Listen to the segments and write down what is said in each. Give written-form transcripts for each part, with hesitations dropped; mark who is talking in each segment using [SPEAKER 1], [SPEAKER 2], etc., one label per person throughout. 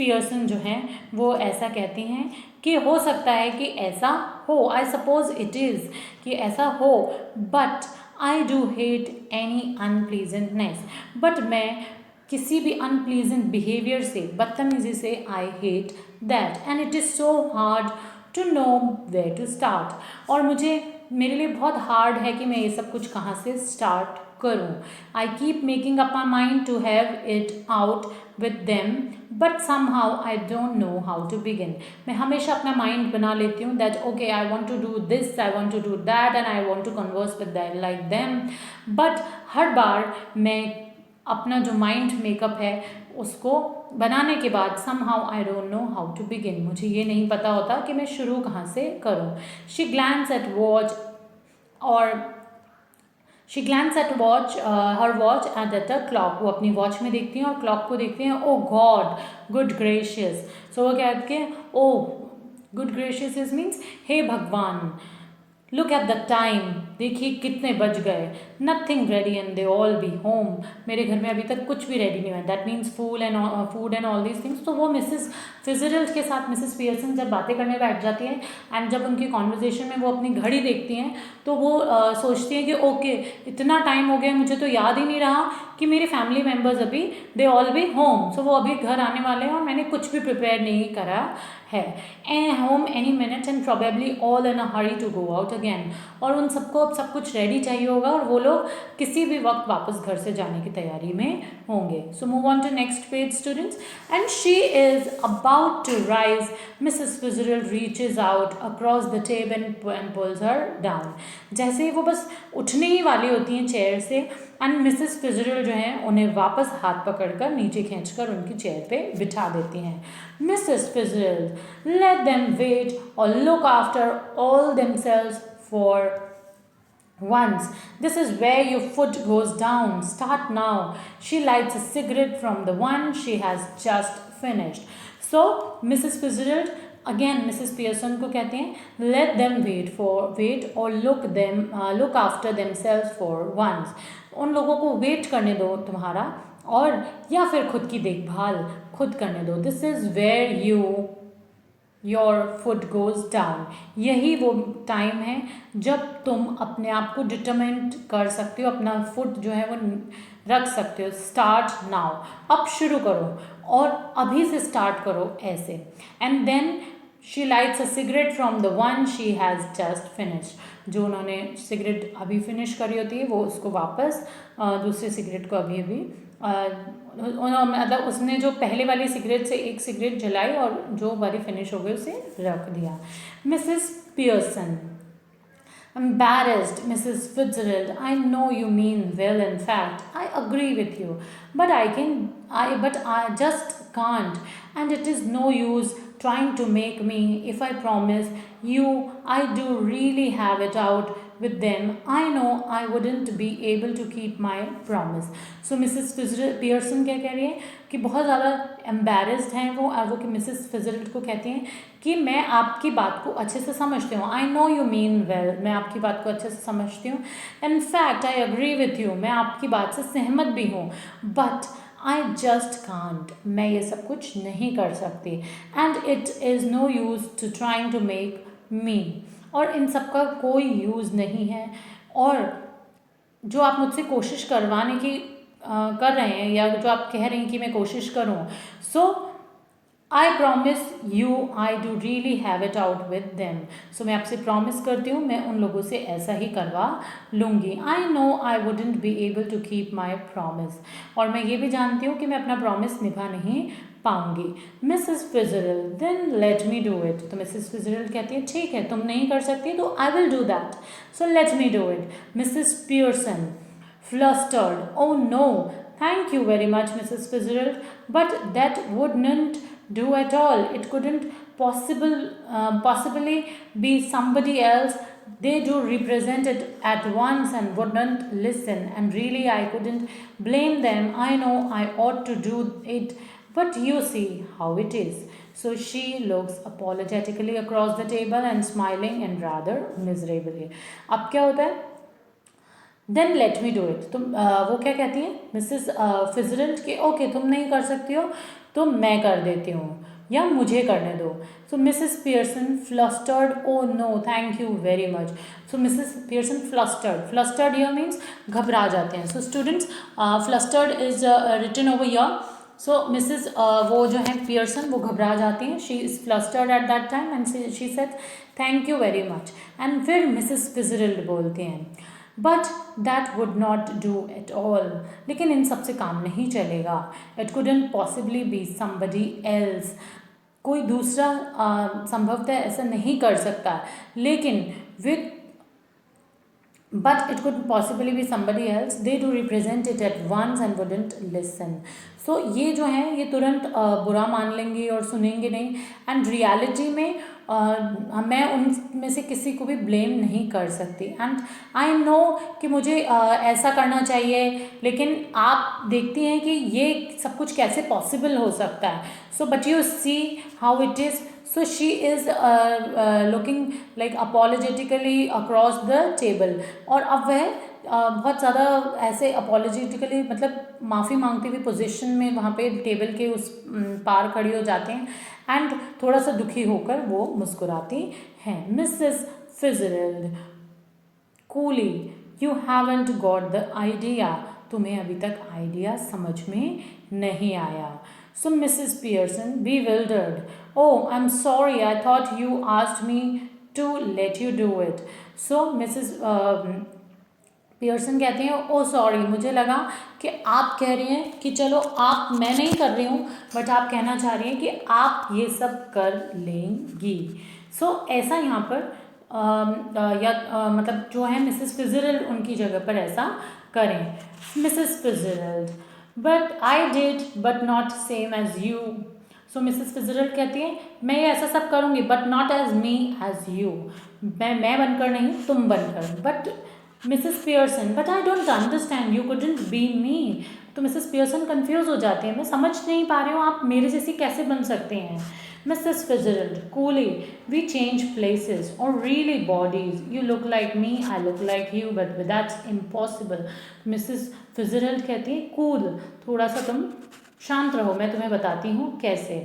[SPEAKER 1] Pearson जो हैं वो ऐसा कहती हैं कि हो सकता है कि ऐसा हो, आई सपोज इट इज़ कि ऐसा हो, but I do hate any unpleasantness, but मैं किसी भी अनप्लीजेंट बिहेवियर से, बदतमीजी से, I hate that and it is so hard to know where to start, और मेरे लिए बहुत हार्ड है कि मैं ये सब कुछ कहाँ से स्टार्ट करूँ. I keep making up my mind to have it out with them, but somehow I don't know how to begin. मैं हमेशा अपना माइंड बना लेती हूँ that okay I want to do this, I want to do that and I want to converse with that like them, but हर बार मैं अपना जो माइंड मेकअप है उसको बनाने के बाद somehow I don't know how to begin, मुझे ये नहीं पता होता कि मैं शुरू कहाँ से करूँ. She glanced at watch और she glans eight watch her watch and at the clock, वो अपनी वॉच में देखती हैं और क्लॉक को देखती हैं. ओ गॉड गुड ग्रेशियस, सो वो कहते हैं ओ गुड ग्रेशियस इज मीन्स हे भगवान, लुक एट द टाइम, देखिए कितने बज गए. Nothing ready and they all B home, मेरे घर में अभी तक कुछ भी रेडी नहीं हुआ. That means food and all these things. तो वो मिसेस फिजरल्ड के साथ मिसेस पियर्सन जब बातें करने बैठ जाती हैं एंड जब उनकी कॉन्वर्जेशन में वो अपनी घड़ी देखती हैं तो वो सोचती हैं कि ओके इतना टाइम हो गया, मुझे तो याद ही नहीं रहा कि मेरे फैमिली मेम्बर्स अभी दे ऑल बी होम, सो वो अभी घर आने वाले हैं और मैंने कुछ भी प्रिपेयर नहीं करा है. Home any minute and probably all in a hurry to go out again, और उन सबको अब सब कुछ रेडी चाहिए होगा और वो लोग किसी भी वक्त वापस घर से जाने की तैयारी में होंगे. So move on to next page students. And she is about to rise, Mrs Fitzgerald reaches out across the table and pulls her down. जैसे ही वो बस उठने ही वाली होती हैं चेयर से एंड मिसेस फिजरल्ड जो हैं उन्हें वापस हाथ पकड़कर नीचे खींचकर उनकी चेयर पे बिठा देती हैं. Mrs. Fitzgerald, let them wait or look after all themselves for once. This is where your foot goes down. Start now. She lights a cigarette from the one she has just finished. So, Mrs. Fitzgerald again Mrs. Pearson को कहते हैं let them wait or look after themselves for once. उन लोगों को wait करने दो तुम्हारा, और या फिर खुद की देखभाल खुद करने दो. This is where your foot goes down. यही वो टाइम है जब तुम अपने आप को डिटरमिनेट कर सकते हो, अपना फुट जो है वो रख सकते हो. स्टार्ट नाउ, अब शुरू करो और अभी से स्टार्ट करो ऐसे. And then she lights a cigarette from the one she has just finished. जो उन्होंने सिगरेट अभी फिनिश करी होती है वो उसको वापस दूसरे सिगरेट को अभी मतलब उसने जो पहले वाली सिगरेट से एक सिगरेट जलाई और जो वाली फिनिश हो गई उसे रख दिया. Mrs Pearson, embarrassed, Mrs. Fitzgerald, I know you mean well. In fact, I agree with you, but I just can't, and it is no use trying to make me. If I promise you, I do really have it out with them. I know I wouldn't be able to keep my promise. So Mrs. Pearson क्या कह रही है कि बहुत ज़्यादा embarrassed हैं वो, और वो कि Mrs. Fitzgerald को कहती हैं कि मैं आपकी बात को अच्छे से समझती हूँ. I know you mean well, मैं आपकी बात को अच्छे से समझती हूँ. In fact, I agree with you, मैं आपकी बात से सहमत भी हूँ. But I just can't, मैं ये सब कुछ नहीं कर सकती. And it is no use to trying to make me, और इन सब का कोई यूज़ नहीं है. और जो आप मुझसे कोशिश करवाने की कर रहे हैं या जो आप कह रहे हैं कि मैं कोशिश करूं, so I promise you I do really have it out with them. So मैं आपसे प्रॉमिस करती हूँ मैं उन लोगों से ऐसा ही करवा लूँगी. I know I wouldn't be able to keep my promise, और मैं ये भी जानती हूँ कि मैं अपना प्रॉमिस निभा नहीं पाऊंगी. Mrs Fitzgerald, then let me do it. तो मिसेस फिजरल्ड कहती है ठीक है तुम नहीं कर सकती तो I will do that, so let me do it. Mrs Pearson flustered, oh no, thank you very much Mrs. Fitzgerald, but that wouldn't do at all. It couldn't possibly be somebody else. They do represent it at once and wouldn't listen, and really I couldn't blame them. I know I ought to do it, but you see how it is. So she looks apologetically across the table and smiling and rather miserably. अब क्या होता है, then let me do it. तुम वो क्या कहती है Mrs फिजरल्ड के ओके तुम नहीं कर सकती हो तो मैं कर देती हूँ या मुझे करने दो. So Mrs Pearson flustered, oh no thank you very much. So Mrs Pearson flustered here means घबरा जाते हैं. So students, flustered is written over here. So Mrs वो जो है पियर्सन वो घबरा जाती हैं. She is flustered at that time and she said thank you very much. And फिर मिसेस फिजरल्ड बोलती हैं, but that would not do at all. लेकिन इन सबसे काम नहीं चलेगा. It couldn't possibly be somebody else. कोई दूसरा संभवतः ऐसा नहीं कर सकता. लेकिन with but it could possibly be somebody else. They do represent it at once and wouldn't listen. So ये जो है ये तुरंत बुरा मान लेंगे और सुनेंगे नहीं. एंड रियलिटी में मैं उनमें से किसी को भी ब्लेम नहीं कर सकती. एंड आई नो कि मुझे ऐसा करना चाहिए, लेकिन आप देखती हैं कि ये सब कुछ कैसे पॉसिबल हो सकता है. So but you see how it is. So she is looking like apologetically across the table. और अब वह बहुत ज़्यादा ऐसे apologetically मतलब माफ़ी मांगती हुई पोजीशन में वहाँ पे टेबल के उस पार खड़ी हो जाते हैं. एंड थोड़ा सा दुखी होकर वो मुस्कुराती हैं. Mrs Fitzgerald coolly, you haven't got the idea. तुम्हें अभी तक आइडिया समझ में नहीं आया. So Mrs. Pearson, bewildered, oh, I'm sorry, I thought you asked me to let you do it. So Mrs. Pearson कहती हैं, ओ सॉरी, मुझे लगा कि आप कह रही हैं कि चलो आप, मैं नहीं कर रही हूँ, बट आप कहना चाह रही हैं कि आप ये सब कर लेंगी. सो ऐसा यहाँ पर मतलब जो है मिसेस फिजरल्ड उनकी जगह पर ऐसा करें. Mrs Fitzgerald, but I did but not same as you. So Mrs Fitzgerald कहती है, मैं ये ऐसा सब करूँगी but not as me as you. मैं बनकर नहीं, तुम बनकर. But Mrs Pearson, but I don't understand, you couldn't be me. तो मिसेस पियर्सन कंफ्यूज हो जाती है, मैं समझ नहीं पा रही हूँ आप मेरे जैसी कैसे बन सकते हैं. Mrs. Fitzgerald, coolly, we change places or really bodies. You look like me, I look like you, but that's impossible. Mrs. Fitzgerald कहती है, cool, थोड़ा सा तुम शांत रहो, मैं तुम्हें बताती हूँ कैसे.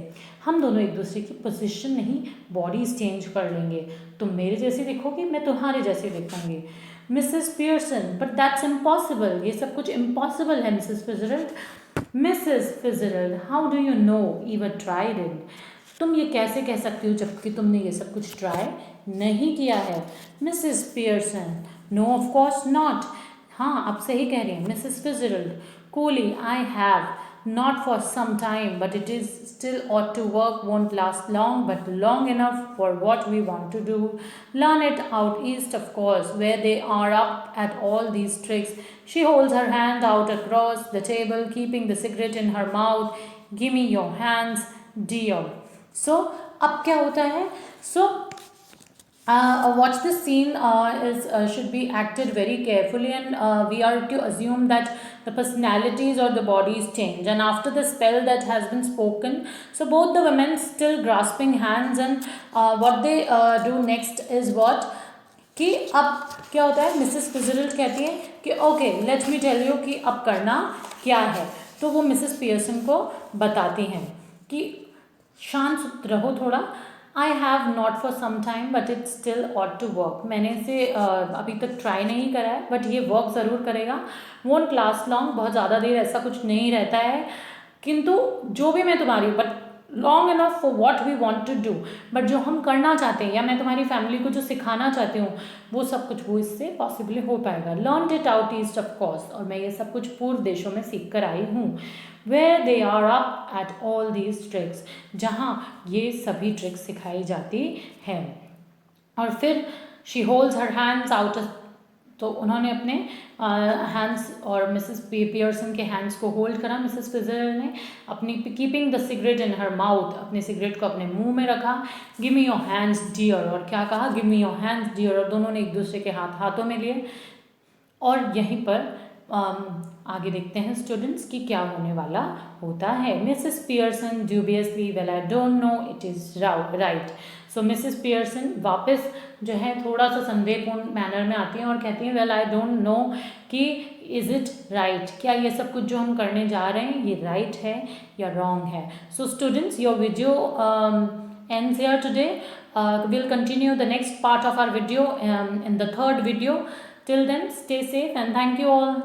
[SPEAKER 1] हम दोनों एक दूसरे की पोजीशन नहीं, बॉडीज चेंज कर लेंगे. तुम मेरे जैसी दिखोगी, मैं तुम्हारे जैसी दिखूंगी. Mrs Pearson, but that's impossible. ये सब कुछ इम्पॉसिबल है Mrs Fitzgerald. Mrs Fitzgerald, how do you know, even tried it. तुम ये कैसे कह सकती हो जबकि तुमने ये सब कुछ ट्राई नहीं किया है. Mrs Pearson, no of course not. हाँ, आप सही कह रही हैं. Mrs Fitzgerald coolly, I have not for some time, but it is still ought to work, won't last long, but long enough for what we want to do. Learn it out east, of course, where they are up at all these tricks. She holds her hand out across the table, keeping the cigarette in her mouth. Give me your hands, dear. So अब क्या होता है. So watch this scene is should be acted very carefully, and we are to assume that the personalities or the bodies change, and after the spell that has been spoken, so both the women still grasping hands, and what they do next is what कि अब क्या होता है. Mrs Fitzgerald कहती है कि okay let me tell you कि अब करना क्या है. तो वो मिसेस पियर्सन को बताती हैं कि शांत रहो थोड़ा. I have not for some time but it still ought to work. मैंने इसे अभी तक ट्राई नहीं करा है, बट ये वर्क ज़रूर करेगा. वोंट लास्ट लॉन्ग, बहुत ज़्यादा देर ऐसा कुछ नहीं रहता है, किंतु जो भी मैं तुम्हारी, but long enough for what we want to do. But जो हम करना चाहते हैं या मैं तुम्हारी फैमिली को जो सिखाना चाहती हूँ वो सब कुछ वो इससे पॉसिबली हो पाएगा. Learn it out east of course, और मैं ये सब कुछ पूर्व देशों में सीख कर आई हूँ. where they are up at all these tricks, जहाँ ये सभी ट्रिक्स सिखाई जाती हैं. और फिर she holds her hands out, तो उन्होंने अपने हैंड्स और मिसेस पियर्सन के हैंड्स को होल्ड करा. मिसेस फिजरल्ड ने अपनी keeping the cigarette in her mouth, अपने सिगरेट को अपने मुंह में रखा. Give me your hands dear, और क्या कहा, give me your hands dear, और दोनों ने एक दूसरे के हाथों में लिए. और यहीं पर आगे देखते हैं स्टूडेंट्स कि क्या होने वाला होता है. Mrs Pearson dubiously, well I don't know, it is right. So Mrs Pearson वापस जो है थोड़ा सा संदेहपूर्ण मैनर में आती हैं और कहती हैं वेल आई डोंट नो कि इज़ इट राइट, क्या ये सब कुछ जो हम करने जा रहे हैं ये राइट है या रॉन्ग है. So students, your video ends here today. We'll continue the next part of our video in the third video. Till then, stay safe and thank you all.